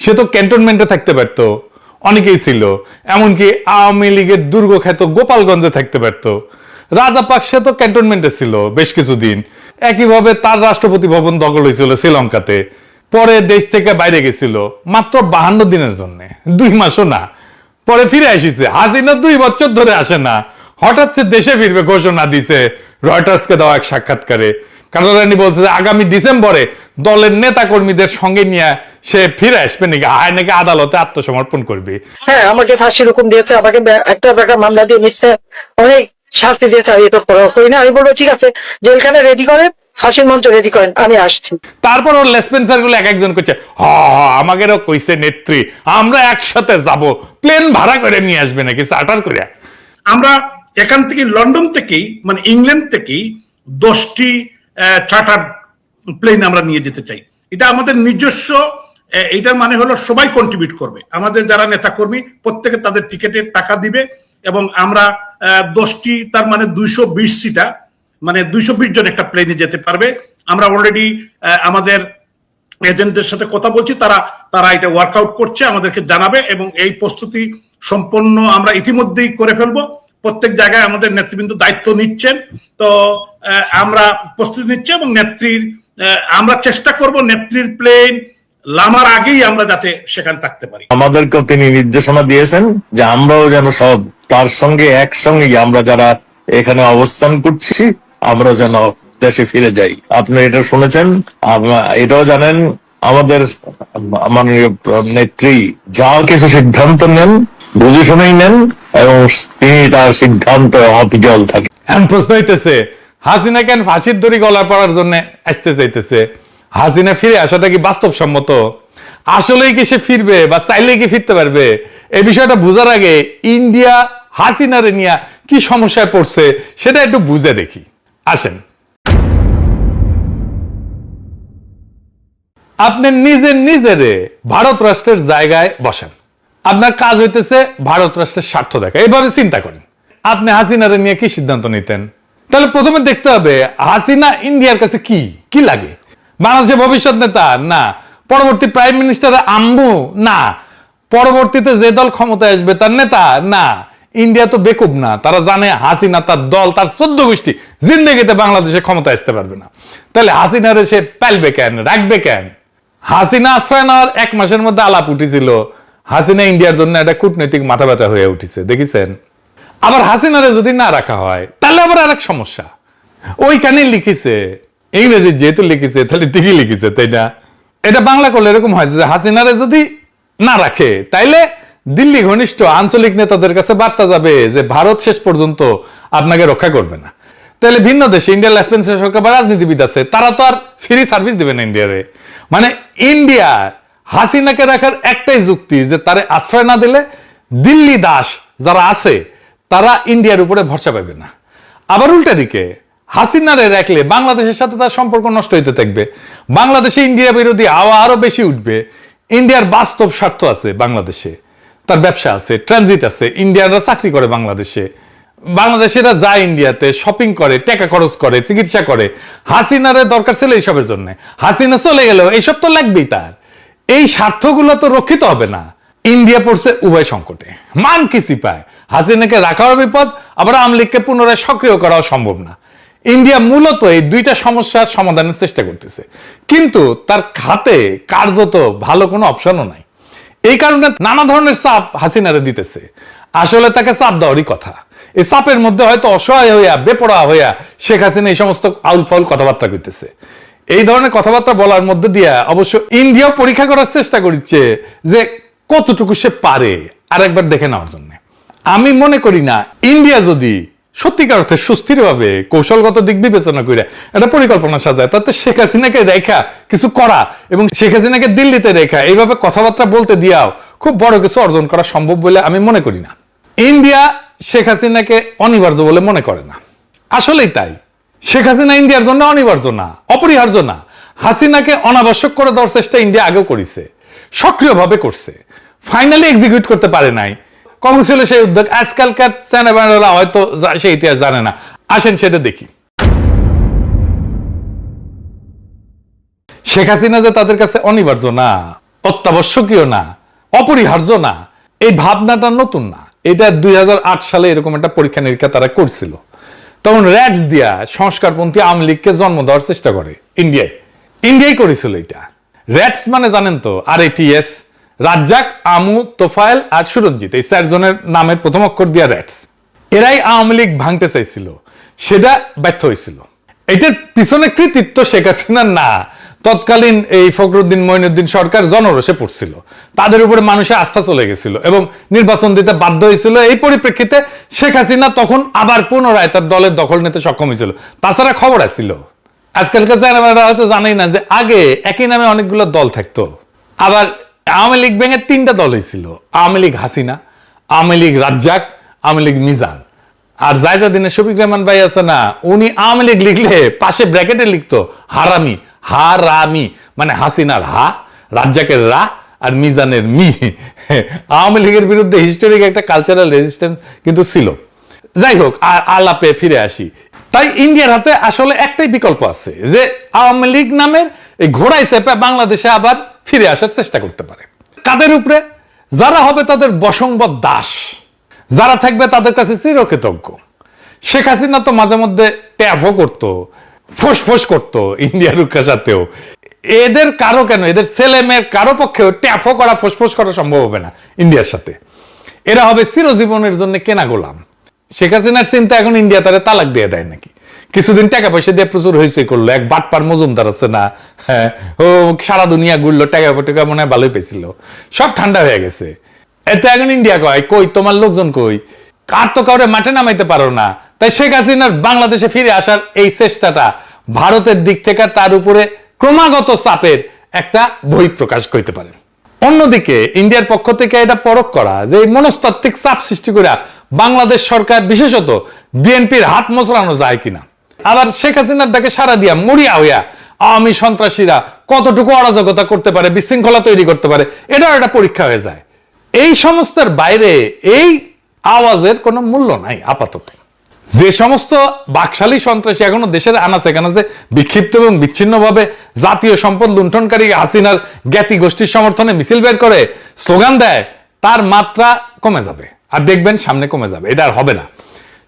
সে তো ক্যান্টনমেন্টে থাকতে পারতো, অনেকেই ছিল, এমনকি আওয়ামী লীগের দুর্গখ্যাত গোপালগঞ্জে থাকতে পারতো। রাজাপাক সে তো ক্যান্টনমেন্টে ছিল বেশ কিছুদিন। একইভাবে তার রাষ্ট্রপতি ভবন দখল হয়েছিল শ্রীলঙ্কাতে, পরে দেশ থেকে বাইরে গেছিল মাত্র 52 দিনের জন্য, 2 মাসও না। পরে ফিরে আসিছে। হাসিনা 2 বছর ধরে আসে না, হঠাৎ সে দেশে ফিরবে ঘোষণা দিছে রয়টার্সকে দেওয়া এক সাক্ষাৎকারে। কানাডানি বলছে যে আগামী ডিসেম্বরে দলের নেতা কর্মীদের সঙ্গে নিয়ে সে ফিরে আসবে নাকি, আয় নাকি আদালতে আত্মসমর্পণ করবে। হ্যাঁ, আমাকে ফাঁসির হুকুম দিয়েছে, আমাকে একটা মামলা দিয়ে নিচ্ছে, অনেক শাস্তি দিয়েছে। আমি এটা করি না। আমি বলবো ঠিক আছে, জেলখানে রেডি করেন, ফাঁসির মঞ্চ রেডি করেন, আমি আসছি। তারপর ওর লেসপেন্সার গুলো এক একজন করছে, হ আমাদেরও কইছে নেত্রী, আমরা একসাথে যাব, প্লেন ভাড়া করে নিয়ে আসবে নাকি চার্টার করে। আমরা এখান থেকে লন্ডন থেকেই মানে ইংল্যান্ড থেকেই 10টি চার্টার প্লেন আমরা নিয়ে যেতে চাই। এটা আমাদের নিজস্ব, এটার মানে হলো সবাই কন্ট্রিবিউট করবে, আমাদের যারা নেতা কর্মী প্রত্যেকে তাদের টিকেটের টাকা দিবে এবং আমরা 10টি, তার মানে 220 সিটা, মানে 220 জন একটা প্লেনে যেতে পারবে। আমরা অলরেডি আমাদের এজেন্টদের সাথে কথা বলছি, তারা এটা ওয়ার্কআউট করছে, আমাদেরকে জানাবে এবং এই প্রস্তুতি সম্পন্ন আমরা ইতিমধ্যেই করে ফেলবো। প্রত্যেক জায়গায় আমাদের নেতৃবৃন্দ দায়িত্ব নিচ্ছেন। তো আমরা প্রস্তুতি নিচ্ছি এবং নেত্রীর আমরা চেষ্টা করব নেত্রীর প্লেন লামার আগেই আমরা যাতে সেখানে থাকতে পারি। আমাদেরকেও তিনি নির্দেশনা দিয়েছেন যে আমরাও যেন সব তার সঙ্গে একসঙ্গে আমরা যারা এখানে অবস্থান করছি আমরা যেন দেশে ফিরে যাই। আপনি এটা শুনেছেন, এটাও জানেন আমাদের মাননীয় নেত্রী যা কিছু সিদ্ধান্ত নেন বুঝে শুনেই নেন এবং তিনি তার সিদ্ধান্ত অবিচল থাকে। এখন প্রশ্ন হইতেছে, হাসিনা কেন ফাঁসির দড়ি গলা পড়ার জন্য আসতে চাইতেছে? হাসিনা ফিরে আসাটা কি বাস্তবসম্মত? আসলেই কি সে ফিরবে বা চাইলেই কি ফিরতে পারবে? এই বিষয়টা বুঝার আগে ইন্ডিয়া হাসিনারে নিয়ে কি সমস্যায় পড়ছে সেটা একটু বুঝে দেখি। আসেন, আপনি নিজেরে ভারত রাষ্ট্রের জায়গায় বসেন। আপনার কাজ হইতেছে ভারত রাষ্ট্রের স্বার্থ দেখা। এইভাবে চিন্তা করেন, আপনি হাসিনারে নিয়ে কি সিদ্ধান্ত নিতেন? তাহলে প্রথমে দেখতে হবে হাসিনা ইন্ডিয়ার কাছে কি কি লাগে। বাংলাদেশের ভবিষ্যৎ নেতা না, পরবর্তী প্রাইম মিনিস্টার আম্বু না, পরবর্তীতে যে দল ক্ষমতায় আসবে তার নেতা না। ইন্ডিয়া তো বেকুব না, তারা জানে হাসিনা তার দল তার 14 গোষ্ঠী জিন্দেগিতে বাংলাদেশে ক্ষমতা আসতে পারবে না। তাহলে হাসিনারে সে পালবে কেন, রাখবে কেন? হাসিনা আশ্রয় নেওয়ার 1 মাসের মধ্যে আলাপ উঠেছিল হাসিনা ইন্ডিয়ার জন্য একটা কূটনৈতিক মাথা ব্যথা হয়ে উঠেছে, দেখেছেন? আবার হাসিনারে যদি না রাখা হয় তাহলে আবার আরেক সমস্যা। ওইখানে লিখেছে, ইংরেজি যেহেতু লিখেছে তাহলে ঠিকই লিখেছে, তাই না? এটা বাংলা করলে এরকম হয় যে হাসিনারে যদি না রাখে তাইলে দিল্লি ঘনিষ্ঠ আঞ্চলিক নেতাদের কাছে বার্তা যাবে যে ভারত শেষ পর্যন্ত আপনাকে রক্ষা করবে না। তাহলে ভিন্ন দেশে ইন্ডিয়ার লেসপেন্সার সরকার বা রাজনীতিবিদ আছে, তারা তো আর ফ্রি সার্ভিস দিবে না ইন্ডিয়ারে। মানে ইন্ডিয়া হাসিনাকে রাখার একটাই যুক্তি যে তারে আশ্রয় না দিলে দিল্লি দাস যারা আছে তারা ইন্ডিয়ার উপরে ভরসা পাবে না। আবার উল্টা দিকে হাসিনারে রাখলে বাংলাদেশের সাথে তার সম্পর্ক নষ্ট হইতে থাকবে, বাংলাদেশে ইন্ডিয়া বিরোধী হাওয়া আরো বেশি উঠবে। ইন্ডিয়ার বাস্তব স্বার্থ আছে বাংলাদেশে, তার ব্যবসা আছে, ট্রানজিট আছে, ইন্ডিয়ানরা চাকরি করে বাংলাদেশে, বাংলাদেশিরা যায় ইন্ডিয়াতে, শপিং করে, টাকা খরচ করে, চিকিৎসা করে। হাসিনারে দরকার ছিল এইসবের জন্য, হাসিনা চলে গেল এইসব তো লাগবেই তার। এই স্বার্থগুলো তো রক্ষিত হবে না। ইন্ডিয়া পড়ছে উভয় সংকটে, মান কিসি পায়। হাসিনাকে রাখাও বিপদ, আবার আওয়ামী লীগকে পুনরায় সক্রিয় করাও সম্ভব না। ইন্ডিয়া মূলত এই দুইটা সমস্যার সমাধানের চেষ্টা করতেছে, কিন্তু তার হাতে কার্যত ভালো কোনো অপশনও নাই। এই কারণে নানা ধরনের চাপ হাসিনারে দিতেছে। আসলে তাকে চাপ দেওয়ারই কথা। এই চাপের মধ্যে হয়তো অসহায় হইয়া বেপরোয়া হইয়া শেখ হাসিনা এই সমস্ত আউল ফাউল কথাবার্তা কইতেছে। এই ধরনের কথাবার্তা বলার মধ্যে দিয়ে অবশ্য ইন্ডিয়াও পরীক্ষা করার চেষ্টা করছে যে কতটুকু সে পারে আরেকবার দেখে নেওয়ার জন্য। আমি মনে করি না ইন্ডিয়া যদি সত্যিকার অর্থে সুস্থিরভাবে কৌশলগত দিক বিবেচনা করে একটা পরিকল্পনা সাজায়, তাতে শেখ হাসিনাকে রেখা কিছু করা এবং শেখ হাসিনাকে দিল্লিতে রেখা এইভাবে কথাবার্তা বলতে দিয়াও খুব বড় কিছু অর্জন করা সম্ভব বলে আমি মনে করি না। ইন্ডিয়া শেখ হাসিনাকে অনিবার্য বলে মনে করে না, আসলেই তাই। শেখ হাসিনা ইন্ডিয়ার জন্য অনিবার্য না, অপরিহার্য না। হাসিনাকে অনাবশ্যক করে দেওয়ার চেষ্টা ইন্ডিয়া আগেও করেছে, সক্রিয়ভাবে করছে, ফাইনালি এক্সিকিউট করতে পারে নাই। কম ছিল সেই উদ্যোগ, আজকালকার চ্যানেলরা হয়তো সেই ইতিহাস জানে না। আসেন সেটা দেখি। শেখ হাসিনা যে তাদের কাছে অনিবার্য না, অত্যাবশ্যকীয় না, অপরিহার্য না, এই ভাবনাটা নতুন না। এটা 2008 সালে এরকম একটা পরীক্ষা নিরীক্ষা তারা করছিল। তখন র্যাটস দিয়া সংস্কারপন্থী আওয়ামী লীগকে জন্ম দেওয়ার চেষ্টা করে ইন্ডিয়ায় করেছিল এটা। র্যাটস মানে জানেন তো, RATS, রাজ্জাক, আমু, তোফায়েল আর সুরঞ্জিত, এই 4 জনের নামের প্রথম অক্ষর দিয়া র্যাটস। এরাই আওয়ামী লীগ ভাঙতে চাইছিল, সেটা ব্যর্থ হয়েছিল। এটার পিছনে কৃতিত্ব শেখ হাসিনার না, তৎকালীন এই ফখরুদ্দিন মঈনুদ্দিন সরকার জনরোষে পড়ছিল, তাদের উপরে মানুষের আস্থা চলে গেছিল এবং নির্বাচন দিতে বাধ্য হয়েছিল। এই পরিপ্রেক্ষিতে শেখ হাসিনা তখন আবার পুনরায় তার দলের দখল নিতে সক্ষম হয়েছিল। তাছাড়া খবর আসছিল, আজকালকার জানারা হয়তো জানাই না যে আগে একই নামে অনেকগুলো দল থাকতো। আবার আওয়ামী লীগ ভেঙে 3টা দল হয়েছিল, আওয়ামী লীগ হাসিনা, আওয়ামী লীগ রাজ্জাক, আওয়ামী লীগ মিজান। আর জায়জাদিনের শফিক রহমান ভাই আছে না, উনি আওয়ামী লীগ লিখলে পাশে ব্র্যাকেটে লিখতো হারামি, হারামি মানে হাসিনার হা, রাজ্জাকের রা আর মিজানের মি। আওয়ামী লীগের বিরুদ্ধে হিস্টোরিক একটা কালচারাল রেজিস্ট্যান্স কিন্তু ছিল। যাই হোক, আর আলাপে ফিরে আসি। তাই ইন্ডিয়ার হাতে আসলে একটাই বিকল্প আছে, যে আওয়ামী লীগ নামের এই ঘোড়ায় চেপে বাংলাদেশে আবার ফিরে আসার চেষ্টা করতে পারে। কাদের উপরে? যারা হবে তাদের বশংবদ দাস, যারা থাকবে তাদের কাছে চিরকৃতজ্ঞ। শেখ হাসিনা তো মাঝে মধ্যে ট্যাফও করতো, ফোঁস করতো ইন্ডিয়ার সাথেও। এদের কারো কেন, এদের ছেলে মেয়ের কারো পক্ষেও ট্যাফও করা, ফোঁস করা সম্ভব হবে না ইন্ডিয়ার সাথে। এরা হবে চিরজীবনের জন্য কেনা গোলাম। শেখ হাসিনার চিন্তা এখন ইন্ডিয়া তারা তালাক দিয়ে দেয় নাকি। কিছুদিন টাকা পয়সা দিয়ে প্রচুর হয়েছে করলো, এক বাটপার মজুমদার আছে না, হ্যাঁ, ও সারা দুনিয়া ঘুরলো, টাকা মনে হয় ভালোই পেয়েছিল, সব ঠান্ডা হয়ে গেছে। এতে এখন ইন্ডিয়া কই তোমার লোকজন কই, আর তো কাউরে মাঠে নামাইতে পারো না। তাই শেখ হাসিনার বাংলাদেশে ফিরে আসার এই চেষ্টাটা ভারতের দিক থেকে তার উপরে ক্রমাগত চাপের একটা বহিঃপ্রকাশ করতে পারে। অন্যদিকে ইন্ডিয়ার পক্ষ থেকে এটা পরখ করা যে এই মনস্তাত্ত্বিক চাপ সৃষ্টি করে বাংলাদেশ সরকার বিশেষত বিএনপির হাত মোচড়ানো যায় কিনা। আবার শেখ হাসিনার ডাকে সারা দিয়া মরিয়া হইয়া আওয়ামী সন্ত্রাসীরা কতটুকু অরাজকতা করতে পারে, বিশৃঙ্খলা তৈরি করতে পারে, এটাও একটা পরীক্ষা হয়ে যায়। এই সমস্তের বাইরে এই আওয়াজের কোনো মূল্য নাই আপাতত। যে সমস্ত বাকশালী সন্ত্রাসী এখনো দেশের আনাচে কানাচে বিক্ষিপ্ত এবং বিচ্ছিন্নভাবে জাতীয় সম্পদ লুণ্ঠনকারী হাসিনার জ্ঞাতি গোষ্ঠীর সমর্থনে মিছিল বের করে, স্লোগান দেয়, তার মাত্রা কমে যাবে। আর দেখবেন সামনে কমে যাবে, এটা আর হবে না।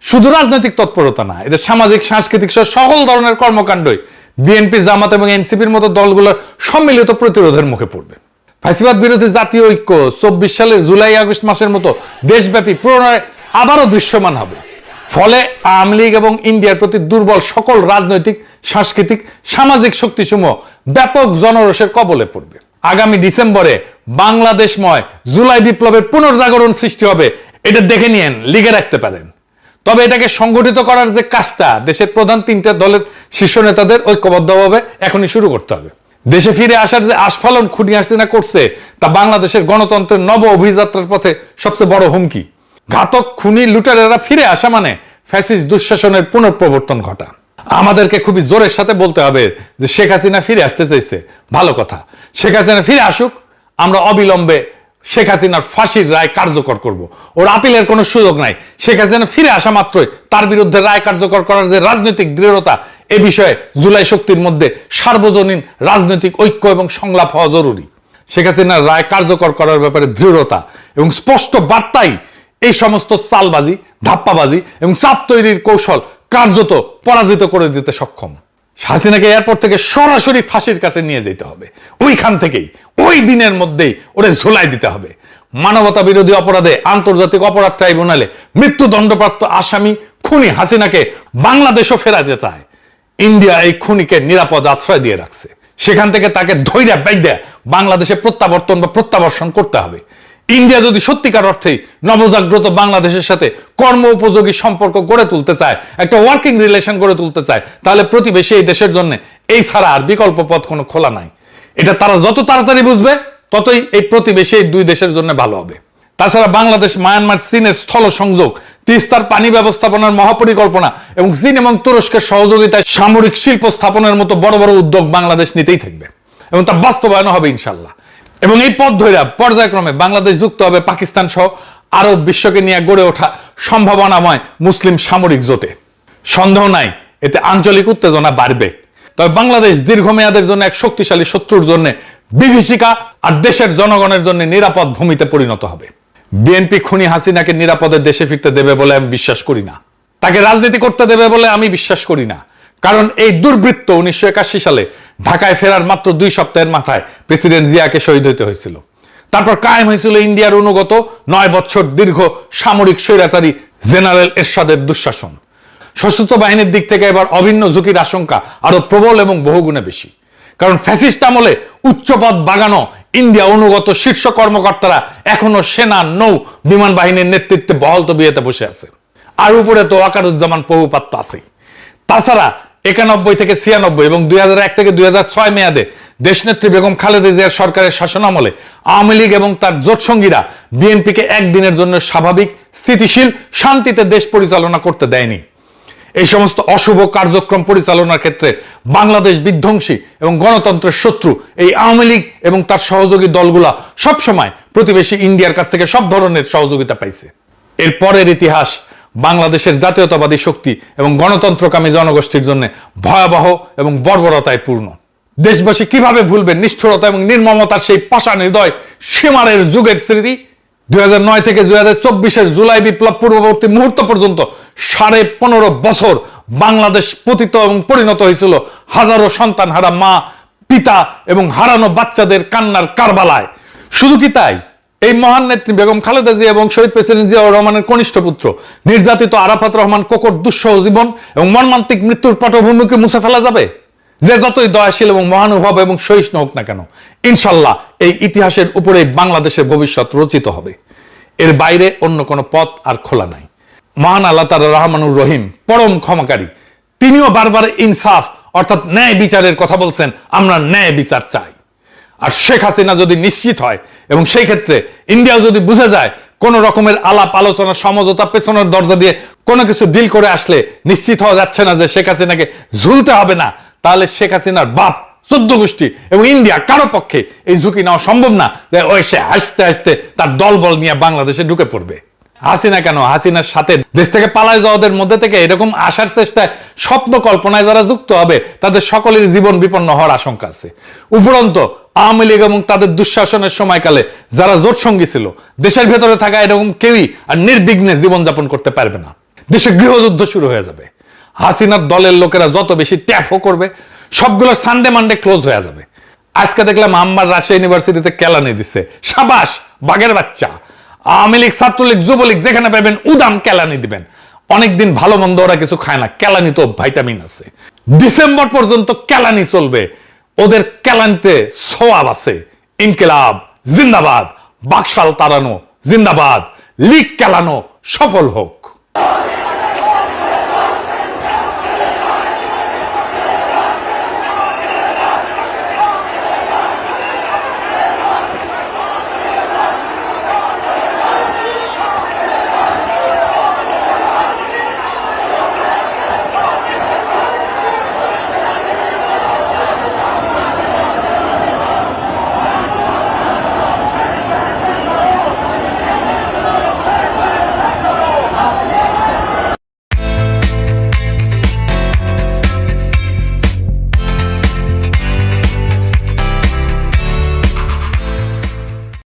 শুধু রাজনৈতিক তৎপরতা না, এদের সামাজিক সাংস্কৃতিক সহ সকল ধরনের কর্মকাণ্ডই বিএনপি, জামাত এবং এনসিপির মতো দলগুলোর সম্মিলিত প্রতিরোধের মুখে পড়বে। ফ্যাসিবাদ বিরোধী জাতীয় ঐক্য 24 সালের জুলাই আগস্ট মাসের মতো দেশব্যাপী পুনরায় আবারও দৃশ্যমান হবে। ফলে আওয়ামী লীগ এবং ইন্ডিয়ার প্রতি দুর্বল সকল রাজনৈতিক, সাংস্কৃতিক, সামাজিক শক্তিসমূহ ব্যাপক জনরোষের কবলে পড়বে। আগামী ডিসেম্বরে বাংলাদেশময় জুলাই বিপ্লবের পুনর্জাগরণ সৃষ্টি হবে, এটা দেখে নিয়েন, লিখে রাখতে পারেন। তবে এটাকে সংগঠিত করার যে কাজটা দেশের প্রধান 3টা দলের শীর্ষ নেতাদের ঐক্যবদ্ধভাবে এখনই শুরু করতে হবে। দেশে ফিরে আসার যে আস্ফালন খুনি হাসিনা করছে, তা বাংলাদেশের গণতন্ত্রের নব অভিযাত্রার পথে সবচেয়ে বড় হুমকি। ঘাতক খুনি লুটেরারা ফিরে আসা মানে ফ্যাসিস্ট দুঃশাসনের পুনঃপ্রবর্তন ঘটা। আমাদেরকে খুবই জোরের সাথে বলতে হবে যে শেখ হাসিনা ফিরে আসতে চাইছে, ভালো কথা, শেখ হাসিনা ফিরে আসুক, আমরা অবিলম্বে শেখ হাসিনার ফাঁসির রায় কার্যকর করব। ওর আপিলের কোনো সুযোগ নাই। শেখ হাসিনা ফিরে আসা মাত্রই তার বিরুদ্ধে রায় কার্যকর করার যে রাজনৈতিক দৃঢ়তা, এ বিষয়ে জুলাই শক্তির মধ্যে সার্বজনীন রাজনৈতিক ঐক্য এবং সংলাপ হওয়া জরুরি। শেখ হাসিনার রায় কার্যকর করার ব্যাপারে দৃঢ়তা এবং স্পষ্ট বার্তাই এই সমস্ত চালবাজি, ধাপ্পাবাজি এবং চাপ তৈরির কৌশল কার্যত পরাজিত করে দিতে সক্ষম। হাসিনাকে এয়ারপোর্ট থেকে সরাসরি ফাঁসির কাছে নিয়ে যেতে হবে, ওইখান থেকেই ওই দিনের মধ্যেই ওরে ঝোলাই দিতে হবে। মানবতা বিরোধী অপরাধে আন্তর্জাতিক অপরাধ ট্রাইব্যুনালে মৃত্যুদণ্ডপ্রাপ্ত আসামি খুনি হাসিনাকে বাংলাদেশও ফেরাতে চায়। ইন্ডিয়া এই খুনিকে নিরাপদ আশ্রয় দিয়ে রাখছে, সেখান থেকে তাকে ধৈর্য বাইদ্যা বাংলাদেশে প্রত্যাবর্তন বা প্রত্যাবর্ষণ করতে হবে। ইন্ডিয়া যদি সত্যিকার অর্থেই নবজাগ্রত বাংলাদেশের সাথে কর্ম উপযোগী সম্পর্ক গড়ে তুলতে চায়, একটা ওয়ার্কিং রিলেশন গড়ে তুলতে চায়, তাহলে প্রতিবেশী এই দেশের জন্য এই ছাড়া আর বিকল্প পথ কোনো খোলা নাই। এটা তারা যত তাড়াতাড়ি বুঝবে, ততই এই প্রতিবেশী এই 2 দেশের জন্য ভালো হবে। তাছাড়া বাংলাদেশ, মায়ানমার, চীনের স্থল সংযোগ, তিস্তার পানি ব্যবস্থাপনার মহাপরিকল্পনা এবং চীন এবং তুরস্কের সহযোগিতায় সামরিক শিল্প স্থাপনের মতো বড় বড় উদ্যোগ বাংলাদেশ নিতেই থাকবে এবং তা বাস্তবায়ন হবে ইনশাল্লাহ। এবং এই পথ ধরে পর্যায়ক্রমে বাংলাদেশ যুক্ত হবে পাকিস্তান সহ আরব বিশ্বকে নিয়ে গড়ে ওঠা সম্ভাবনাময় মুসলিম সামরিক জোটে। সন্দেহ নাই এতে আঞ্চলিক উত্তেজনা বাড়বে। তবে বাংলাদেশ দীর্ঘমেয়াদের জন্য এক শক্তিশালী শত্রুর জন্য বিভীষিকা আর দেশের জনগণের জন্য নিরাপদ ভূমিতে পরিণত হবে। বিএনপি খুনি হাসিনাকে নিরাপদে দেশে ফিরতে দেবে বলে আমি বিশ্বাস করি না। তাকে রাজনীতি করতে দেবে বলে আমি বিশ্বাস করি না। কারণ এই দুর্বৃত্ত 1981 সালে ঢাকায় ফেরার মাত্র 2 সপ্তাহের মাথায় প্রেসিডেন্ট জিয়াকে শহীদ হতে হয়েছিল। তারপর কায়েম হয়েছিল ইন্ডিয়ার অনুগত 9 বছর দীর্ঘ সামরিক স্বৈরাচারী জেনারেল এরশাদের দুঃশাসন। সশস্ত্র বাহিনীর দিক থেকে এবার অভিন্ন ঝুঁকির আশঙ্কা আরো প্রবল এবং বহুগুণে বেশি। কারণ ফ্যাসিস্ট আমলে উচ্চপদ বাগানো ইন্ডিয়া অনুগত শীর্ষ কর্মকর্তারা এখনো সেনা, নৌ, বিমান বাহিনীর নেতৃত্বে বহাল তবিয়তে বসে আছে। আর উপরে তো ওয়াকারুজ্জামান বহুপাত্র আছেই। তাছাড়া 91 থেকে 96 এবং 2001 থেকে 2006 মেয়াদে দেশনেত্রী বেগম খালেদা জিয়ার সরকারের শাসনামলে আওয়ামী লীগ এবং তার জোটসঙ্গীরা বিএনপিকে একদিনের জন্য স্বাভাবিক, স্থিতিশীল, শান্তিতে দেশ পরিচালনা করতে দেয়নি। এই সমস্ত অশুভ কার্যক্রম পরিচালনার ক্ষেত্রে বাংলাদেশ বিধ্বংসী এবং গণতন্ত্রের শত্রু এই আওয়ামী লীগ এবং তার সহযোগী দলগুলা সবসময় প্রতিবেশী ইন্ডিয়ার কাছ থেকে সব ধরনের সহযোগিতা পাইছে। এর পরের ইতিহাস বাংলাদেশের জাতীয়তাবাদী শক্তি এবং গণতন্ত্রকামী জনগোষ্ঠীর জন্য ভয়াবহ এবং বর্বরতায় পূর্ণ। দেশবাসী কিভাবে ভুলবে নিষ্ঠুরতা এবং নির্মমতার সেই পাষাণ হৃদয় সীমারের যুগের স্মৃতি? 2009 থেকে 2024 জুলাই বিপ্লব পূর্ববর্তী মুহূর্ত পর্যন্ত 15.5 বছর বাংলাদেশ পতিত এবং পরিণত হয়েছিল হাজারো সন্তান হারা মা, পিতা এবং হারানো বাচ্চাদের কান্নার কারবালায়। শুধু কি তাই, এই মহান নেত্রী বেগম খালেদা জিয়া এবং শহীদ প্রেসিডেন্ট জিয়াউর রহমানের কনিষ্ঠ পুত্র নির্যাতিত আরাফাত রহমান কোকর দুঃসহ জীবন এবং মর্মান্তিক মৃত্যুর পটভূমিকে মুছে ফেলা যাবে? যে যতই দয়াশীল এবং মহানুভব এবং সহিষ্ণু হোক না কেন, ইনশাল্লাহ এই ইতিহাসের উপরেই বাংলাদেশের ভবিষ্যৎ রচিত হবে। এর বাইরে অন্য কোনো পথ আর খোলা নাই। মহান আল্লাহ তাআলা রহমানুর রহিম, পরম ক্ষমাকারী, তিনিও বারবার ইনসাফ অর্থাৎ ন্যায় বিচারের কথা বলছেন। আমরা ন্যায় বিচার চাই। আর শেখ হাসিনা যদি নিশ্চিত হয় এবং সেই ক্ষেত্রে ইন্ডিয়াও যদি বুঝে যায় কোন রকমের আলাপ আলোচনা সমঝোতা পেছনের দরজা দিয়ে কোনো কিছু ডিল করে আসলে নিশ্চিত হওয়া যাচ্ছে না যে শেখ হাসিনাকে ঝুলতে হবে না, তাহলে শেখ হাসিনার বাপ, 14 গোষ্ঠী এবং ইন্ডিয়া কারো পক্ষে এই ঝুঁকি নেওয়া সম্ভব না যে ওই সে হাসতে হাসতে তার দলবল নিয়ে বাংলাদেশে ঢুকে পড়বে। হাসিনা কেন, হাসিনার সাথে দেশ থেকে পালায় যাওয়াদের মধ্যে থেকে এরকম আসার চেষ্টায় স্বপ্ন কল্পনায় যারা যুক্ত হবে তাদের সকলের জীবন বিপন্ন হওয়ার আশঙ্কা আছে। উপরন্ত আওয়ামী লীগ এবং তাদের দুঃশাসনের সময়কালে যারা জোট সঙ্গী ছিল, দেশের ভেতরে থাকা এরকম কেউই আর নির্বিঘ্নে জীবনযাপন করতে পারবে না। দেশে গৃহযুদ্ধ শুরু হয়ে যাবে। হাসিনার দলের লোকেরা যত বেশি ট্যাফও করবে, সবগুলো সানডে মানডে ক্লোজ হয়ে যাবে। আজকে দেখলাম আম্বার রাজশাহী ইউনিভার্সিটিতে কেলানি দিচ্ছে। সাবাস, বাঘের বাচ্চা। আওয়ামী লীগ, ছাত্রলীগ, যুবলীগ যেখানে পাবেন উদাম কেলানি দিবেন। অনেকদিন ভালো মন্দ ওরা কিছু খায় না, কেলানি তো ভাইটামিন আছে। ডিসেম্বর পর্যন্ত কেলানি চলবে। ওদের কেলানিতে সোয়াব আছে। ইনকিলাব জিন্দাবাদ, বাকশাল তাড়ানো জিন্দাবাদ, লীগ কেলানো সফল হোক।